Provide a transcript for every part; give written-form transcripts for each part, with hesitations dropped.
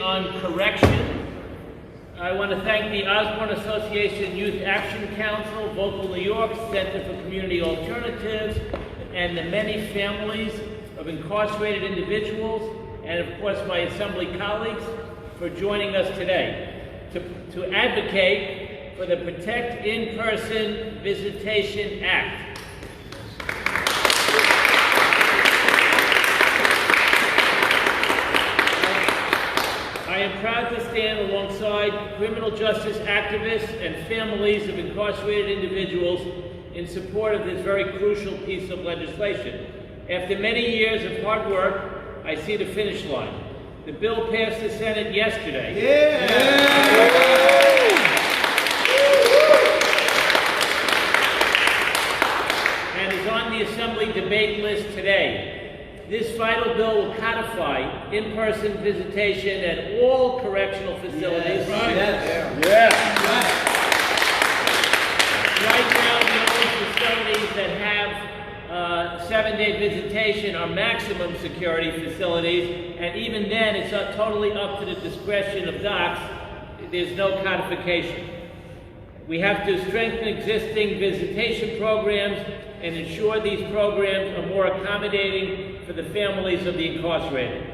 on Correction. I want to thank the Osborne Association Youth Action Council, Vocal New York, Center for Community Alternatives, and the many families of incarcerated individuals, and of course my Assembly colleagues for joining us today to advocate for the Protect In-Person Visitation Act. I am proud to stand alongside criminal justice activists and families of incarcerated individuals in support of this very crucial piece of legislation. After many years of hard work, I see the finish line. The bill passed the Senate yesterday. And is on the Assembly debate list today. This vital bill will codify in-person visitation at all correctional facilities. Right now, the only facilities that have 7-day visitation are maximum security facilities, and even then, it's totally up to the discretion of docs. There's no codification. We have to strengthen existing visitation programs and ensure these programs are more accommodating for the families of the incarcerated.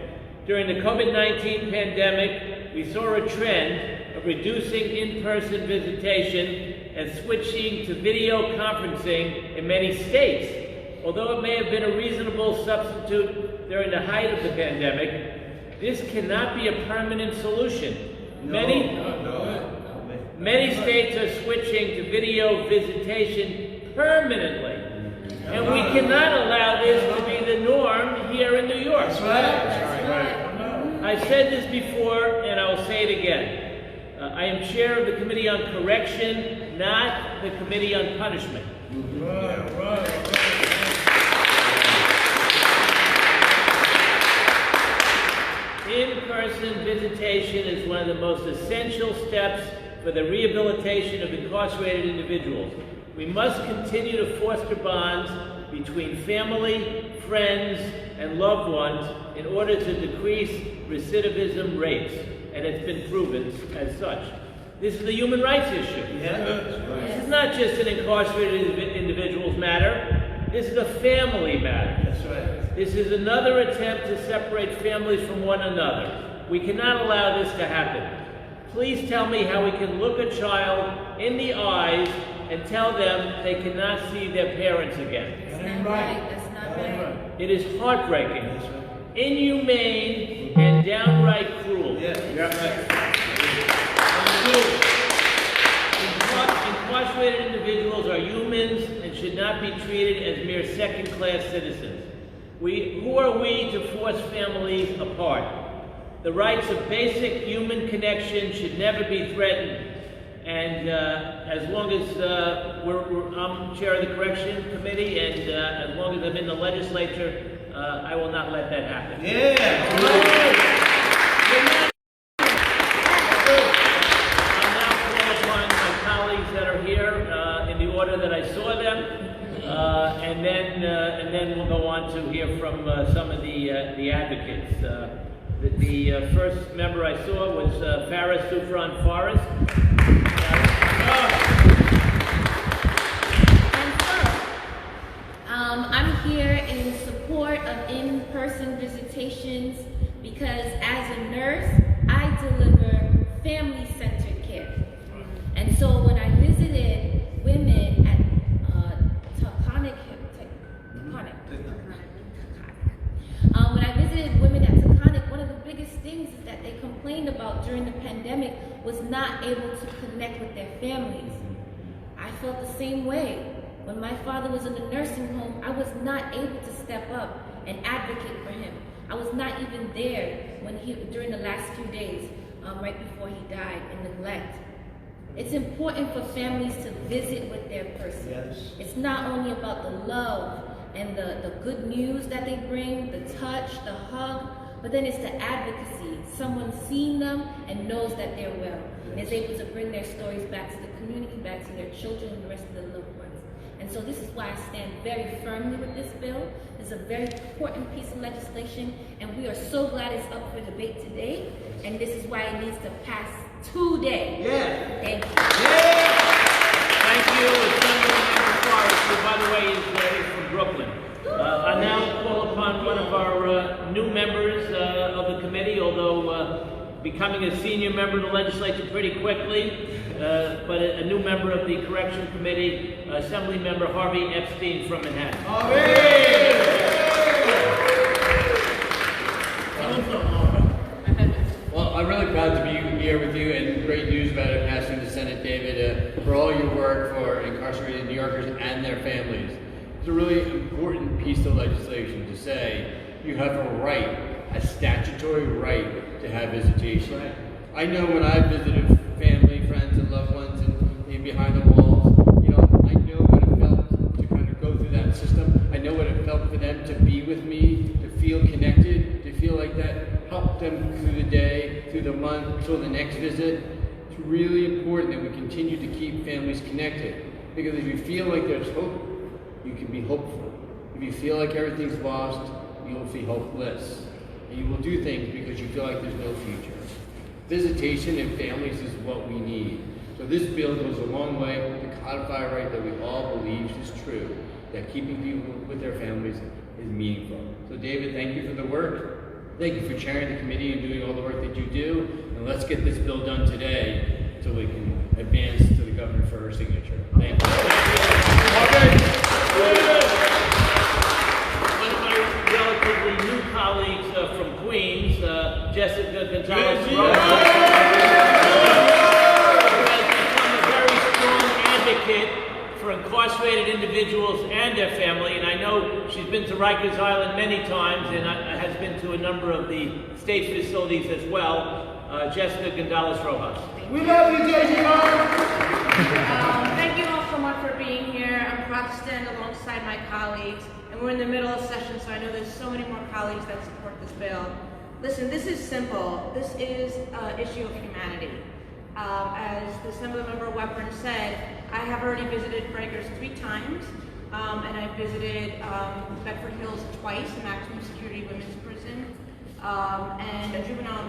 During the COVID-19 pandemic, we saw a trend of reducing in-person visitation and switching to video conferencing in many states. Although it may have been a reasonable substitute during the height of the pandemic, this cannot be a permanent solution. Many states are switching to video visitation permanently. And we cannot allow this to be the norm here in New York. That's right. I've said this before, and I will say it again. I am chair of the Committee on Correction, not the Committee on Punishment. In-person visitation is one of the most essential steps for the rehabilitation of incarcerated individuals. We must continue to foster bonds between family, friends, and loved ones in order to decrease recidivism rates, and it's been proven as such. This is a human rights issue. This is not just an incarcerated individual's matter. This is a family matter. That's right. This is another attempt to separate families from one another. We cannot allow this to happen. Please tell me how we can look a child in the eyes and tell them they cannot see their parents again. That ain't right. That's not right. It is heartbreaking, inhumane, and downright cruel. Incarcerated individuals are humans and should not be treated as mere second-class citizens. Who are we to force families apart? The rights of basic human connection should never be threatened. And as long as I'm chair of the Correction Committee, and as long as I'm in the legislature, I will not let that happen. I'll now call upon my colleagues that are here in the order that I saw them, and then we'll go on to hear from some of the advocates. The first member I saw was Farah Soufran Forrest. I'm here in support of in-person visitations because as a nurse, I deliver family-centered care. And so when I visited women at when I visited women at Taconic, one of the biggest things is that they complained about during the pandemic was not able to connect with their families. I felt the same way. When my father was in the nursing home, I was not able to step up and advocate for him. I was not even there during the last few days, right before he died, in neglect. It's important for families to visit with their person. Yes. It's not only about the love and the good news that they bring, the touch, the hug, but then it's the advocacy. Someone seeing them and knows that they're well, and is able to bring their stories back to the community, back to their children and the rest of their loved ones. And so this is why I stand very firmly with this bill. It's a very important piece of legislation, and we are so glad it's up for debate today. And this is why it needs to pass today. Yeah. Thank you. Yeah. Thank you, Assemblyman Forrest, who, by the way, is from Brooklyn. I now call upon one of our new members of the committee, although becoming a senior member of the legislature pretty quickly, but a new member of the Correction Committee, Assembly Member Harvey Epstein from Manhattan. Well, I'm really proud to be here with you, and great news about it passing the Senate, David, for all your work for incarcerated New Yorkers and their families. It's a really important piece of legislation to say you have a right, a statutory right, to have visitation. Right. I know when I visited family, friends, and loved ones and behind the walls, you know, I know what it felt to kind of go through that system. I know what it felt for them to be with me, to feel connected, to feel like that helped them through the day, through the month, till the next visit. It's really important that we continue to keep families connected, because if you feel like there's hope, you can be hopeful. If you feel like everything's lost, you'll feel hopeless. And you will do things because you feel like there's no future. Visitation in families is what we need. So this bill goes a long way to codify a right that we all believe is true, that keeping people with their families is meaningful. So David, thank you for the work. Thank you for chairing the committee and doing all the work that you do. And let's get this bill done today so we can advance to the governor for her signature. Thank you. One of my relatively new colleagues from Queens, Jessica Gonzalez, who has become a very strong advocate for incarcerated individuals and their family. And I know she's been to Rikers Island many times and has been to a number of the state facilities as well. Jessica Gonzalez Rojas. We love you, JGR! Thank you all so much for being here. I'm proud to stand alongside my colleagues, and we're in the middle of session, so I know there's so many more colleagues that support this bill. Listen, this is simple. This is an issue of humanity. As the Assemblymember Weprin said, I have already visited Rikers 3 times, and I've visited Bedford Hills twice, a maximum security women's prison, and a juvenile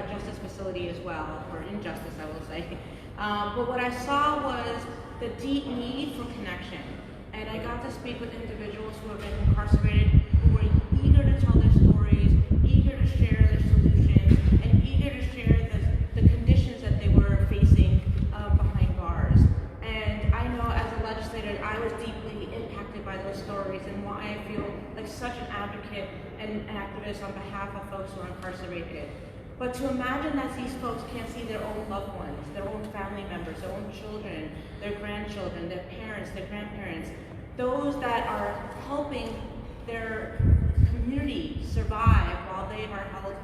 justice facility as well, or injustice, I will say. But what I saw was the deep need for connection. And I got to speak with individuals who have been incarcerated, who were eager to tell their stories, eager to share their solutions, and eager to share the conditions that they were facing behind bars. And I know as a legislator, I was deeply impacted by those stories and why I feel like such an advocate and an activist on behalf of folks who are incarcerated. But to imagine that these folks can't see their own loved ones, their own family members, their own children, their grandchildren, their parents, their grandparents, those that are helping their community survive while they are held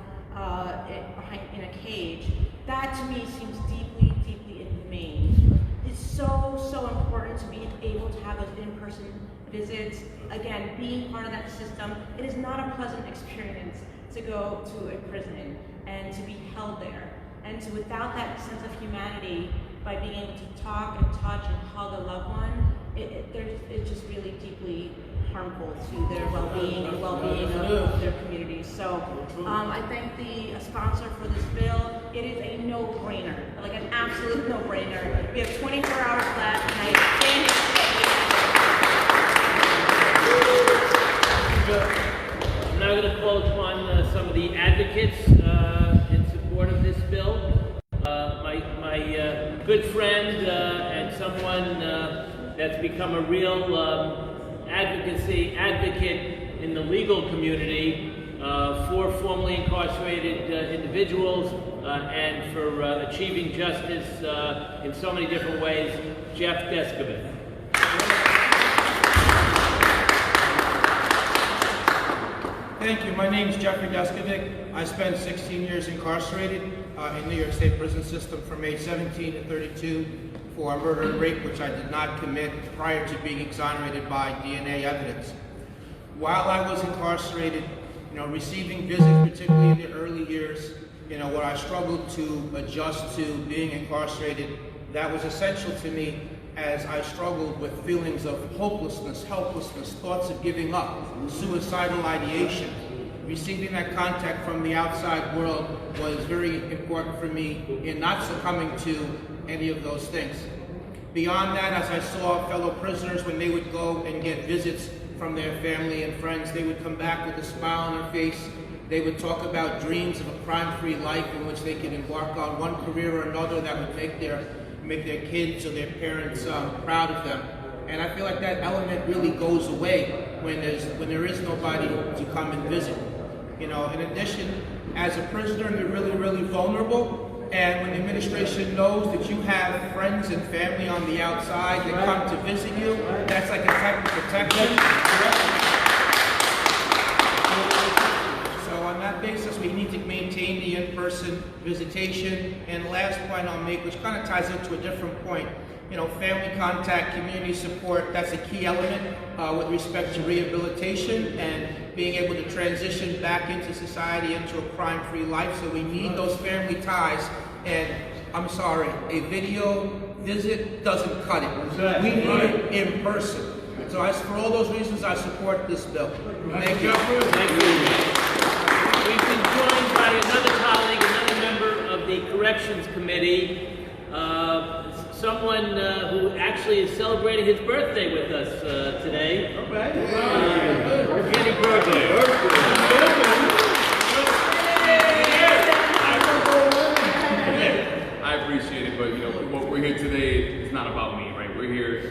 in a cage, that to me seems deeply, deeply inhumane. It's so important to be able to have those in-person visits. Again, being part of that system, it is not a pleasant experience to go to a prison and to be held there. And to, without that sense of humanity, by being able to talk and touch and hug a loved one, it's just really deeply harmful to their well-being and well-being of their communities. So I thank the sponsor for this bill. It is a no-brainer, like an absolute no-brainer. We have 24 hours left, and I thank I'm now going to call upon some of the advocates in support of this bill. My good friend and someone that's become a real advocate in the legal community for formerly incarcerated individuals and for achieving justice in so many different ways, Jeff Deskovic. Thank you. My name is Jeffrey Deskovic. I spent 16 years incarcerated in New York State prison system from age 17 to 32 for murder and rape, which I did not commit prior to being exonerated by DNA evidence. While I was incarcerated, receiving visits, particularly in the early years, where I struggled to adjust to being incarcerated, that was essential to me. as I struggled with feelings of hopelessness, helplessness, thoughts of giving up, suicidal ideation. Receiving that contact from the outside world was very important for me in not succumbing to any of those things. Beyond that, as I saw fellow prisoners, when they would go and get visits from their family and friends, they would come back with a smile on their face. They would talk about dreams of a crime-free life in which they could embark on one career or another that would make their kids or their parents proud of them. And I feel like that element really goes away when there is nobody to come and visit. You know, in addition, as a prisoner, you're really, really vulnerable. And when the administration knows that you have friends and family on the outside that come to visit you, that's like a type of protection. So on that basis, we need to maintain the in-person visitation. And the last point I'll make, which kind of ties into a different point, you know, family contact, community support, that's a key element with respect to rehabilitation and being able to transition back into society, into a crime-free life. So we need those family ties. And I'm sorry, a video visit doesn't cut it. We need it in person. So for all those reasons, I support this bill. Thank you. Thank you. We've been joined by another colleague, another member of the Corrections Committee, someone who actually is celebrating his birthday with us today. All right. Happy birthday. I appreciate it, but you know, what we're here today is not about me, right? We're here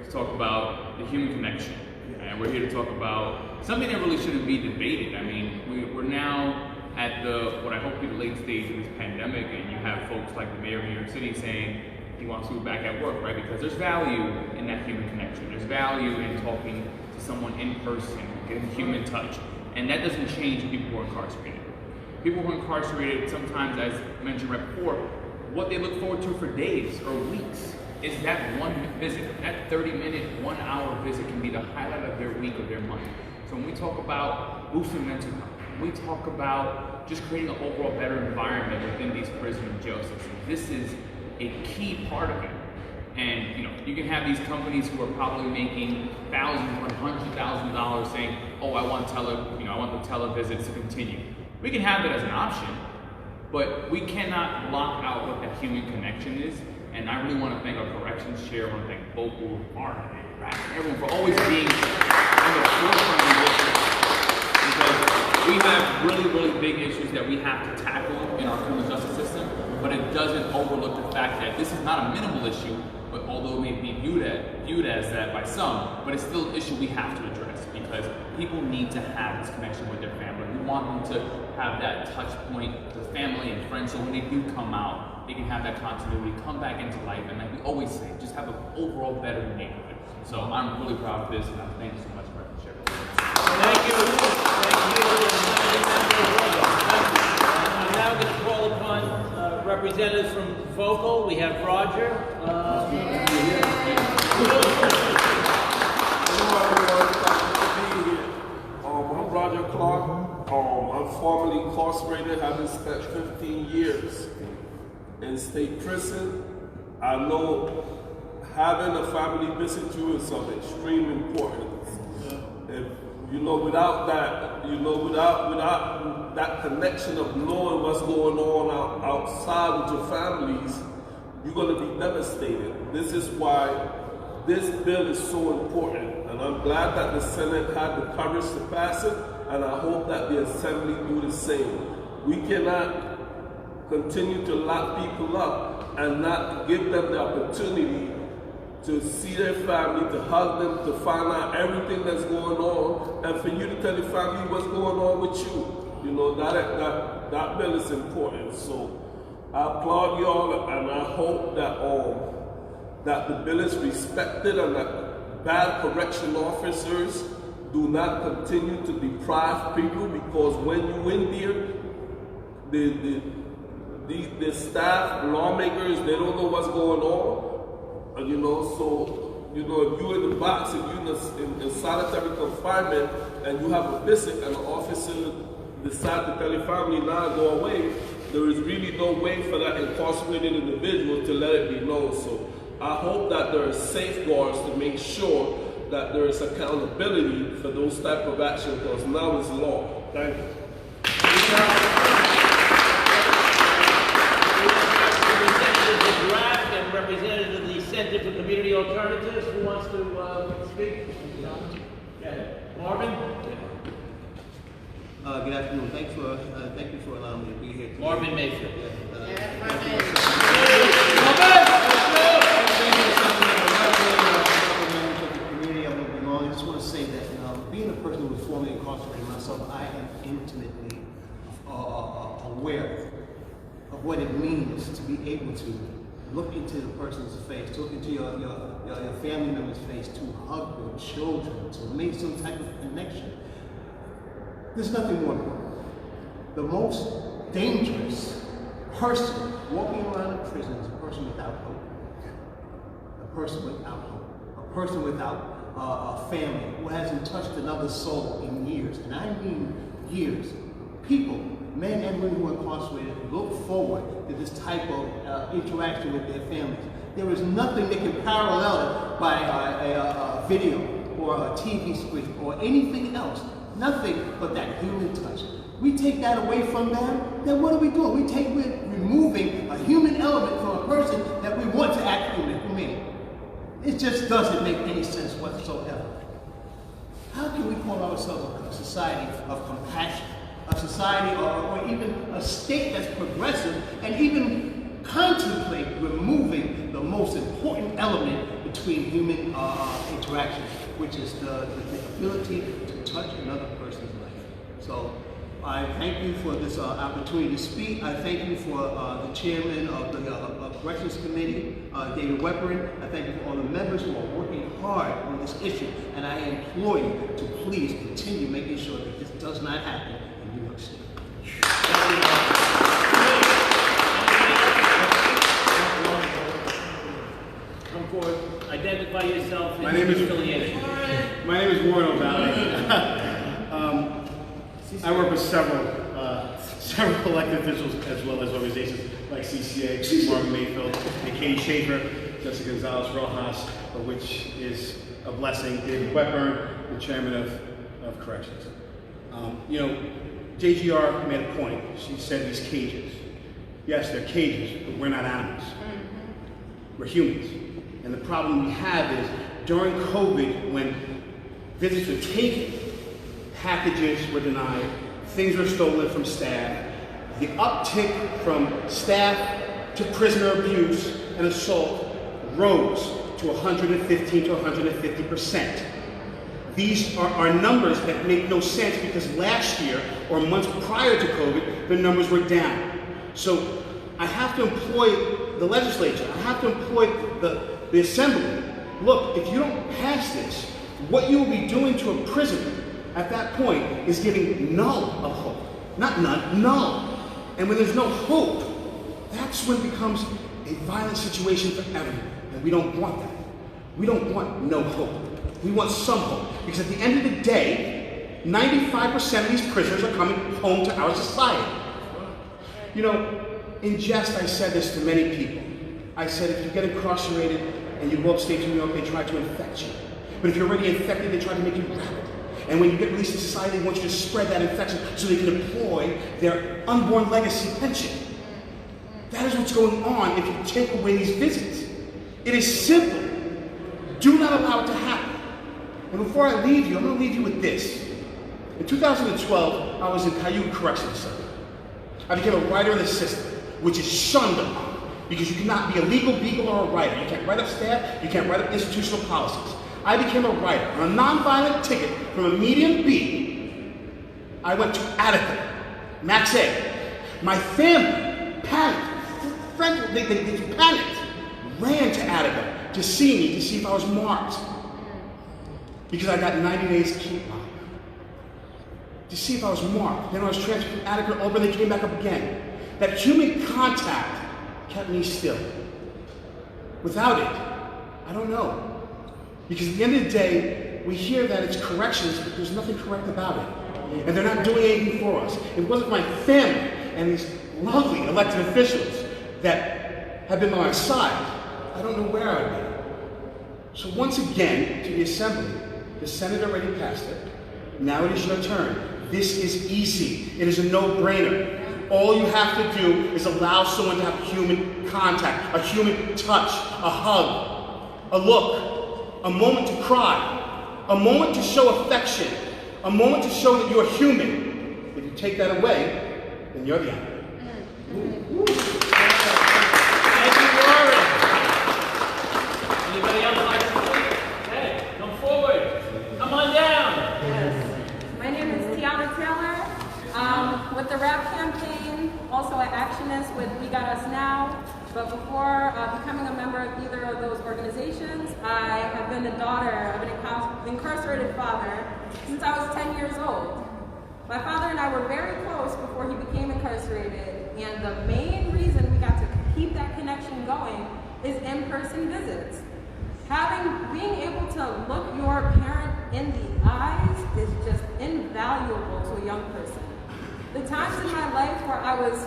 to talk about the human connection, and we're here to talk about something that really shouldn't be debated. I mean, we're now at what I hope will be the late stage of this pandemic, and you have folks like the mayor of New York City saying he wants to be back at work, right? Because there's value in that human connection. There's value in talking to someone in person, getting human touch, and that doesn't change people who are incarcerated. People who are incarcerated, sometimes, as mentioned right before, what they look forward to for days or weeks is that one visit. That 30-minute, 1 hour visit can be the highlight of their week, of their month. So when we talk about boosting mental health, when we talk about just creating an overall better environment within these prison and jail systems, this is a key part of it. And you know, you can have these companies who are probably making thousands or $100,000 saying, "Oh, I want the televisits to continue." We can have that as an option, but we cannot block out what that human connection is. And I really want to thank our corrections chair. I want to thank Vocal, Mark, everyone for always being on the forefront of this. Because we have really, really big issues that we have to tackle in our criminal justice system, but it doesn't overlook the fact that this is not a minimal issue, but although it may be viewed as that by some, but it's still an issue we have to address because people need to have this connection with their family. We want them to have that touch point with family and friends, so when they do come out, they can have that continuity, come back into life, and like we always say, just have an overall better neighborhood. So I'm really proud of this, and I thank you so much for sharing. Thank you. I'm now going to call upon representatives from Vocal. We have Roger. Hello everyone, thank you for being here. I'm Roger Clark. I'm formerly incarcerated, having spent 15 years in state prison. I know having a family visit you is of extreme importance. If without that connection of knowing what's going on outside with your families, you're going to be devastated. This is why this bill is so important, and I'm glad that the Senate had the courage to pass it, and I hope that the Assembly do the same. We cannot continue to lock people up and not give them the opportunity to see their family, to hug them, to find out everything that's going on, and for you to tell your family what's going on with you. You know, that bill is important. So I applaud y'all, and I hope that the bill is respected and that bad correction officers do not continue to deprive people, because when you in there, the staff, lawmakers, they don't know what's going on. So if you're in the box, if you're in solitary confinement and you have a visit and an officer decides to tell your family, "Nah, go away," there is really no way for that incarcerated individual to let it be known. So I hope that there are safeguards to make sure that there is accountability for those type of action, because now it's law. Thank you. Representative of Draft and representative of the Center for Community Alternatives, who wants to speak? Yeah. Marvin? Good afternoon. Thank you for allowing me to be here today. Marvin Mayfield. I just want to say that being a person who was formerly incarcerated myself, I am intimately aware of what it means to be able to look into the person's face, to look into your family member's face, to hug your children, to make some type of connection. There's nothing more important. The most dangerous person walking around a prison is a person without hope. A person without hope. A person without a family who hasn't touched another soul in years. And I mean years. People, men and women who are incarcerated, look forward to this type of interaction with their families. There is nothing that can parallel it by a video or a TV screen or anything else. Nothing but that human touch. We take that away from them, then what are we doing? We're removing a human element from a person that we want to act human. It just doesn't make any sense whatsoever. How can we call ourselves a society of compassion, a society or even a state that's progressive, and even contemplate removing the most important element between human interaction, which is the ability to touch another person's life? So I thank you for this opportunity to speak. I thank you for the chairman of the Corrections Committee, David Wepperin. I thank you for all the members who are working hard on this issue. And I implore you to please continue making sure that this does not happen in New York State. Come forward, identify yourself My and name your is- affiliation. My name is Warren O'Malley. I work with several elected officials as well as organizations like CCA, Marvin Mayfield, and Katie Schaefer, Jessica Gonzalez Rojas, which is a blessing. David Wepburn, the chairman of Corrections. JGR made a point. She said these cages. Yes, they're cages, but we're not animals. We're humans. And the problem we have is during COVID, when visits were taken, packages were denied, things were stolen from staff, the uptick from staff to prisoner abuse and assault rose to 115 to 150%. These are numbers that make no sense because last year or months prior to COVID, the numbers were down. So I have to employ the legislature, I have to employ the assembly. Look, if you don't pass this, what you will be doing to a prisoner at that point is giving null of hope. Not none, null. And when there's no hope, that's when it becomes a violent situation for everyone. And we don't want that. We don't want no hope. We want some hope. Because at the end of the day, 95% of these prisoners are coming home to our society. In jest, I said this to many people. I said, if you get incarcerated and you go upstate to New York, they try to infect you. But if you're already infected, they try to make you rabid. And when you get released to society, they want you to spread that infection so they can employ their unborn legacy pension. That is what's going on if you take away these visits. It is simple. Do not allow it to happen. And before I leave you, I'm going to leave you with this. In 2012, I was in Cayuga Correctional Center. I became a writer in the system, which is shunned upon because you cannot be a legal beagle or a writer. You can't write up staff, you can't write up institutional policies. I became a writer on a nonviolent ticket from a medium B. I went to Attica, Max A. My family panicked. Friends, they panicked, ran to Attica to see me, to see if I was marked. Because I got 90 days to keep locked. To see if I was marked. Then I was transferred from Attica to Auburn, they came back up again. That human contact kept me still. Without it, I don't know. Because at the end of the day, we hear that it's corrections, but there's nothing correct about it. And they're not doing anything for us. If it wasn't my family and these lovely elected officials that have been by my side, I don't know where I would be. So once again, to the Assembly, the Senate already passed it. Now it is your turn. This is easy. It is a no-brainer. All you have to do is allow someone to have human contact, a human touch, a hug, a look, a moment to cry, a moment to show affection, a moment to show that you're human. If you take that away, then you're the enemy. Thank you, Warren. Anybody else like to speak? Hey, come forward. Come on down. Yes. My name is Tiana Taylor. With the RAP campaign, also an actionist with We Got Us Now. But before becoming a member of either of those organizations, I have been the daughter of an incarcerated father since I was 10 years old. My father and I were very close before he became incarcerated, and the main reason we got to keep that connection going is in-person visits. Being able to look your parent in the eyes is just invaluable to a young person. The times in my life where I was,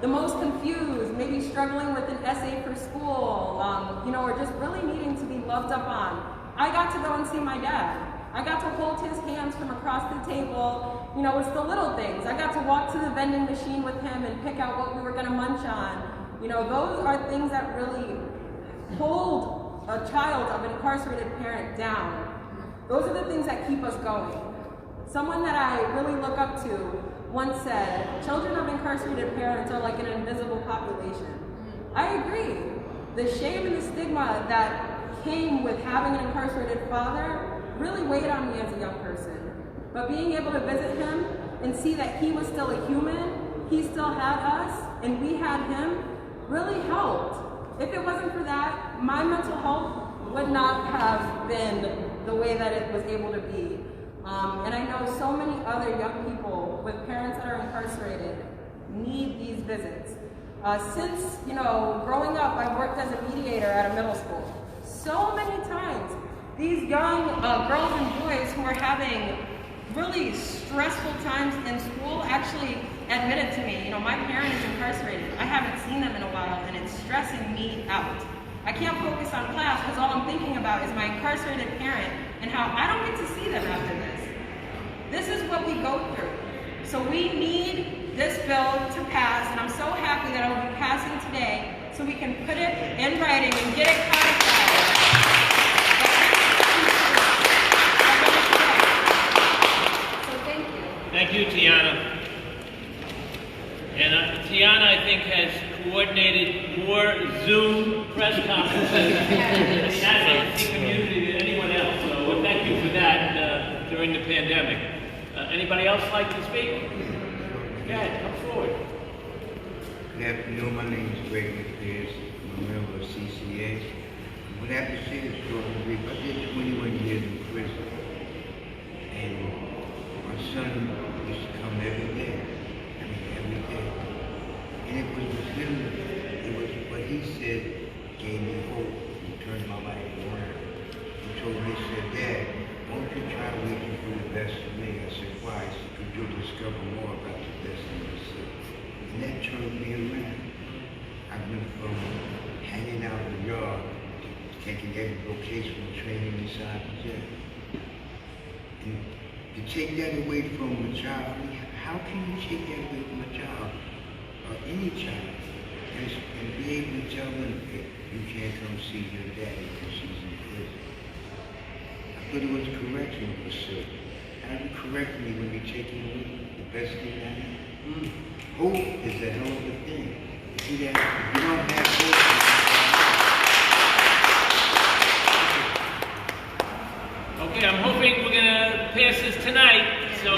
the most confused, maybe struggling with an essay for school, or just really needing to be loved up on, I got to go and see my dad. I got to hold his hands from across the table. It's the little things. I got to walk to the vending machine with him and pick out what we were going to munch on. Those are things that really hold a child of an incarcerated parent down. Those are the things that keep us going. Someone that I really look up to once said, children of incarcerated parents are like an invisible population. I agree. The shame and the stigma that came with having an incarcerated father really weighed on me as a young person. But being able to visit him and see that he was still a human, he still had us, and we had him, really helped. If it wasn't for that, my mental health would not have been the way that it was able to be. And I know so many other young people with parents that are incarcerated need these visits. Since, growing up, I worked as a mediator at a middle school. So many times, these young girls and boys who are having really stressful times in school actually admitted to me, my parent is incarcerated. I haven't seen them in a while, and it's stressing me out. I can't focus on class because all I'm thinking about is my incarcerated parent and how I don't get to see them after this. This is what we go through. So we need this bill to pass, and I'm so happy that it will be passing today so we can put it in writing and get it codified. So thank you. Thank you, Tiana. And Tiana, I think, has coordinated more Zoom press conferences in the advocacy community than anyone else. So thank you for that during the pandemic. Anybody else like to speak? Go ahead, come forward. Good afternoon, my name is Greg McPherson. I'm a member of CCA. What I have to say is short and brief. I did 21 years in prison. And my son used to come every day. Every day. And it was what he said gave me hope and turned my life around. He told me, he said, Dad, won't you try to make you do the best for me? I said, why? He said, because you'll discover more about the best in yourself. And that turned me around. I went from hanging out in the yard to taking every vocational training inside the jail. And to take that away from a child, how can you take that away from a child? Or any child? And be able to tell them, hey, you can't come see your daddy because she's in prison. But it was correctional facility. How do you correct me when you're taking away the best thing I have? Hope is a hell of a thing. If you don't have hope. Okay, I'm hoping we're going to pass this tonight. So